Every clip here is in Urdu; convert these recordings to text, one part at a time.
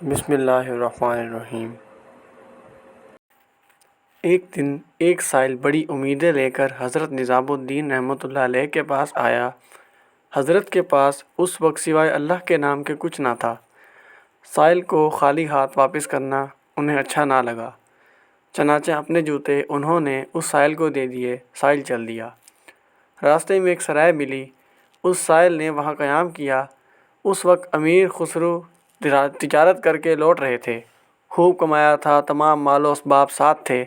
بسم اللہ الرحمن الرحیم۔ ایک دن ایک سائل بڑی امیدیں لے کر حضرت نظام الدین رحمۃ اللہ علیہ کے پاس آیا۔ حضرت کے پاس اس وقت سوائے اللہ کے نام کے کچھ نہ تھا۔ سائل کو خالی ہاتھ واپس کرنا انہیں اچھا نہ لگا، چنانچہ اپنے جوتے انہوں نے اس سائل کو دے دیے۔ سائل چل دیا۔ راستے میں ایک سرائے ملی، اس سائل نے وہاں قیام کیا۔ اس وقت امیر خسرو تجارت کر کے لوٹ رہے تھے، خوب کمایا تھا، تمام مال و اسباب ساتھ تھے۔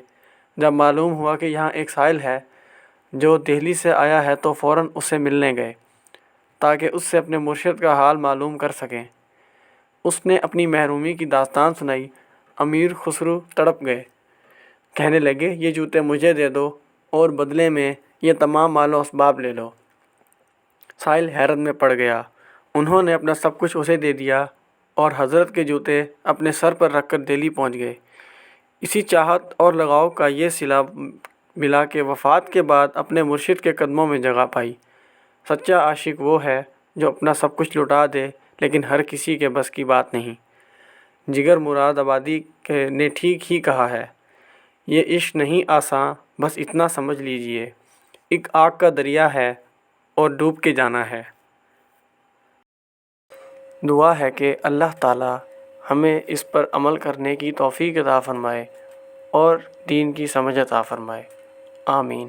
جب معلوم ہوا کہ یہاں ایک سائل ہے جو دہلی سے آیا ہے تو فوراً اس سے ملنے گئے تاکہ اس سے اپنے مرشد کا حال معلوم کر سکیں۔ اس نے اپنی محرومی کی داستان سنائی۔ امیر خسرو تڑپ گئے، کہنے لگے یہ جوتے مجھے دے دو اور بدلے میں یہ تمام مال و اسباب لے لو۔ سائل حیرت میں پڑ گیا۔ انہوں نے اپنا سب کچھ اسے دے دیا اور حضرت کے جوتے اپنے سر پر رکھ کر دہلی پہنچ گئے۔ اسی چاہت اور لگاؤ کا یہ صلہ ملا کہ وفات کے بعد اپنے مرشد کے قدموں میں جگہ پائی۔ سچا عاشق وہ ہے جو اپنا سب کچھ لٹا دے لیکن ہر کسی کے بس کی بات نہیں۔ جگر مراد آبادی نے ٹھیک ہی کہا ہے، یہ عشق نہیں آساں، بس اتنا سمجھ لیجئے، ایک آگ کا دریا ہے اور ڈوب کے جانا ہے۔ دعا ہے کہ اللہ تعالی ہمیں اس پر عمل کرنے کی توفیق عطا فرمائے اور دین کی سمجھ عطا فرمائے، آمین۔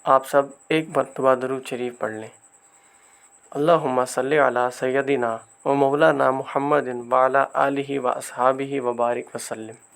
آپ سب ایک مرتبہ درود شریف پڑھ لیں۔ اللہم صلی علی سیدنا و مولانا محمد وعلی آلہ و اصحابہ وبارک وسلم۔